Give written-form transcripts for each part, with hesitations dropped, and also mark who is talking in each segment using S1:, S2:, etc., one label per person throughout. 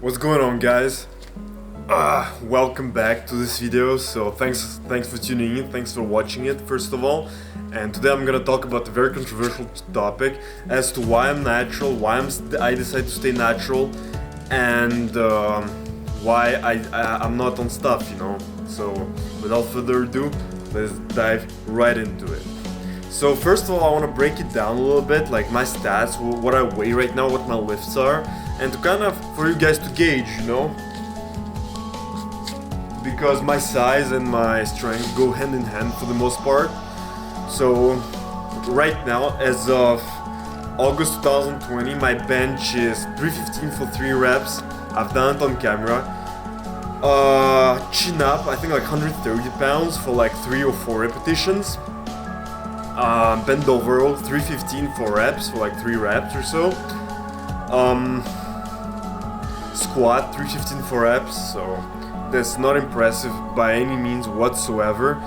S1: What's going on, guys? Welcome back to this video. So thanks for tuning in, thanks for watching it first of all. And today I'm gonna talk about a very controversial topic as to why I'm natural, I decide to stay natural, and why I'm not on stuff, you know. So without further ado, let's dive right into it. So first of all, I want to break it down a little bit, like my stats, what I weigh right now, what my lifts are, and to kind of for you guys to gauge, you know, because my size and my strength go hand in hand for the most part. So right now, as of August 2020, my bench is 315 for 3 reps. I've done it on camera. Chin up, I think like 130 pounds for like 3 or 4 repetitions. Bend over row 315 for reps, for like 3 reps or so. Squat 315 for reps, so that's not impressive by any means whatsoever.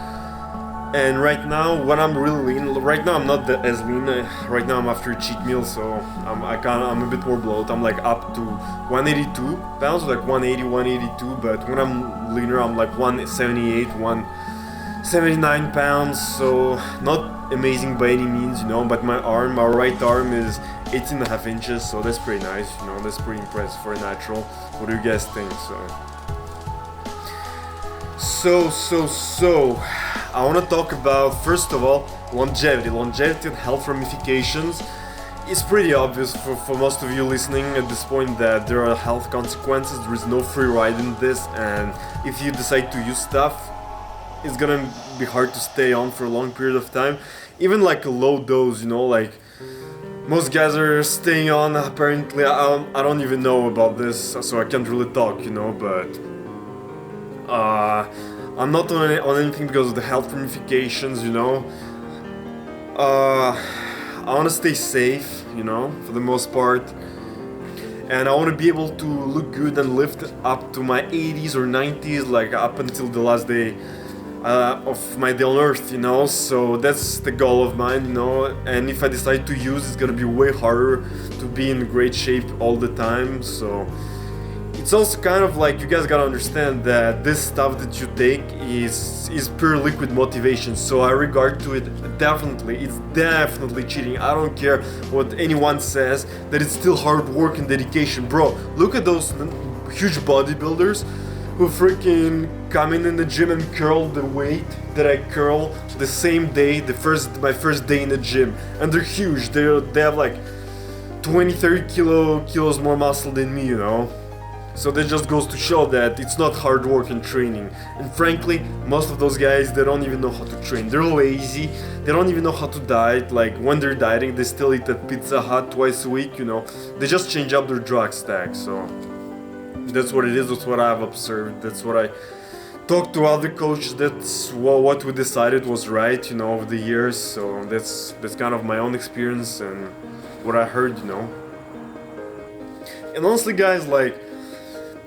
S1: And right now, when I'm really lean, right now I'm not as lean. Right now I'm after a cheat meal, so I'm a bit more bloated. I'm like up to 182 pounds, like 180, 182. But when I'm leaner, I'm like 178, 179 pounds. So not amazing by any means, you know. But my right arm is 18.5 inches, so that's pretty nice, you know. That's pretty impressive for a natural. What do you guys think? So I want to talk about, first of all, longevity and health ramifications. It's pretty obvious for most of you listening at this point that there are health consequences. There is no free ride in this, and if you decide to use stuff, it's gonna be hard to stay on for a long period of time. Even like a low dose, you know, like most guys are staying on. Apparently, I don't even know about this, so I can't really talk, you know, but I'm not on anything because of the health ramifications, you know. I want to stay safe, you know, for the most part. And I want to be able to look good and lift up to my 80s or 90s, like up until the last day of my day on earth, you know. So that's the goal of mine, you know. And if I decide to use, it's gonna be way harder to be in great shape all the time. So it's also kind of like, you guys gotta understand that this stuff that you take is pure liquid motivation. So I regard to it it's definitely cheating. I don't care what anyone says, that it's still hard work and dedication. Bro, look at those huge bodybuilders who freaking come in the gym and curl the weight that I curl the same day, my first day in the gym, and they're huge. They have like 20-30 kilos more muscle than me, you know. So that just goes to show that it's not hard work and training. And frankly, most of those guys, they don't even know how to train. They're lazy. They don't even know how to diet. Like when they're dieting, they still eat at Pizza Hut twice a week, you know. They just change up their drug stack. So that's what it is. That's what I've observed. That's what I talked to other coaches. That's what we decided was right, you know, over the years. So that's kind of my own experience and what I heard, you know. And honestly, guys, like,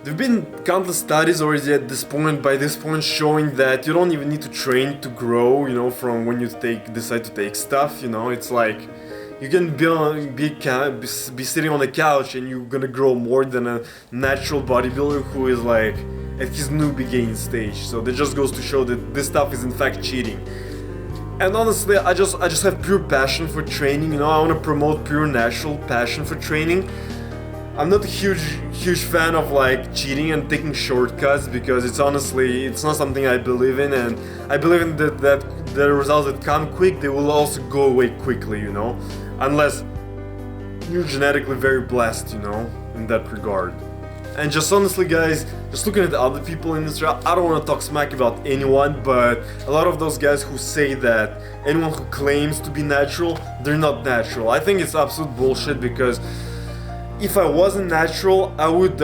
S1: there've been countless studies already by this point showing that you don't even need to train to grow, you know, from when you decide to take stuff, you know. It's like you can be sitting on a couch and you're gonna grow more than a natural bodybuilder who is like at his new beginning stage. So that just goes to show that this stuff is in fact cheating. And honestly, I just have pure passion for training, you know. I want to promote pure natural passion for training. I'm not a huge fan of like cheating and taking shortcuts, because it's not something I believe in, and I believe in that the results that come quick, they will also go away quickly, you know, unless you're genetically very blessed, you know, in that regard. And just honestly, guys, just looking at other people in Israel, I don't want to talk smack about anyone, but a lot of those guys who say that anyone who claims to be natural, they're not natural. I think it's absolute bullshit, because if I wasn't natural, I would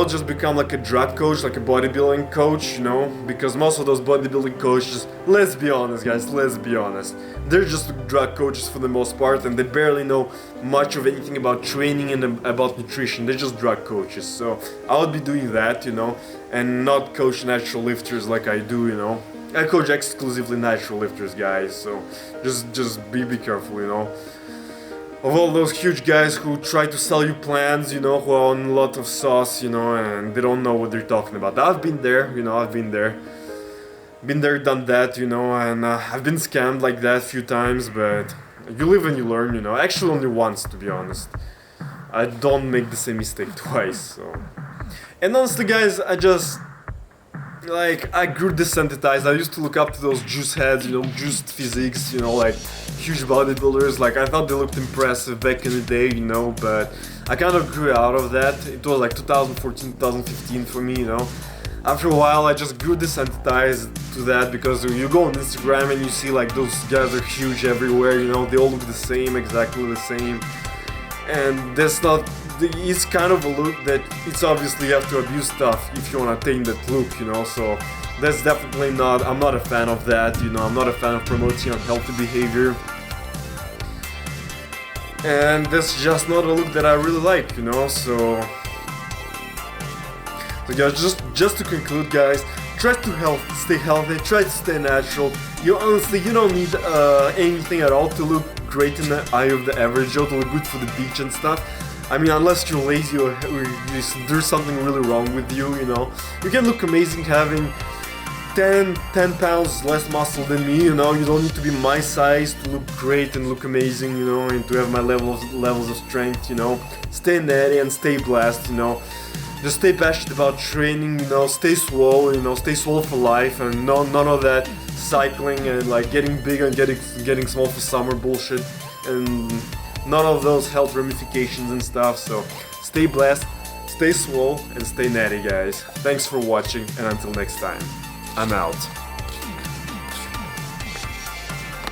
S1: just become like a drug coach, like a bodybuilding coach, you know, because most of those bodybuilding coaches, let's be honest, guys, let's be honest, they're just drug coaches for the most part, and they barely know much of anything about training and about nutrition. They're just drug coaches. So I would be doing that, you know, and not coach natural lifters like I do, you know. I coach exclusively natural lifters, guys, so just be careful, you know. of all those huge guys who try to sell you plans, you know, who are on a lot of sauce, you know, and they don't know what they're talking about. I've been there, you know, I've been there, done that, you know, and I've been scammed like that a few times, but you live and you learn, you know. Actually, only once, to be honest. I don't make the same mistake twice, so. And honestly, guys, I grew desensitized. I used to look up to those juice heads, you know, juiced physiques, you know, like huge bodybuilders. Like, I thought they looked impressive back in the day, you know, but I kind of grew out of that. It was like 2014, 2015 for me, you know. After a while, I just grew desensitized to that because you go on Instagram and you see like those guys are huge everywhere, you know, they all look the same, exactly the same. And that's not, it's kind of a look that it's obviously you have to abuse stuff if you want to attain that look, you know, so that's definitely not, I'm not a fan of that, you know, I'm not a fan of promoting unhealthy behavior. And that's just not a look that I really like, you know, so guys, just to conclude, guys, try to stay healthy, try to stay natural. You honestly, you don't need anything at all to look great in the eye of the average Joe, to look good for the beach and stuff. I mean, unless you're lazy or there's something really wrong with you, you know. You can look amazing having 10 pounds less muscle than me, you know. You don't need to be my size to look great and look amazing, you know, and to have my levels of strength, you know. Stay natty and stay blessed, you know. Just stay passionate about training, you know, stay swole, you know, stay swole for life, and none of that cycling and like getting big and getting small for summer bullshit, and none of those health ramifications and stuff. So stay blessed, stay swole, and stay natty, guys. Thanks for watching, and until next time, I'm out.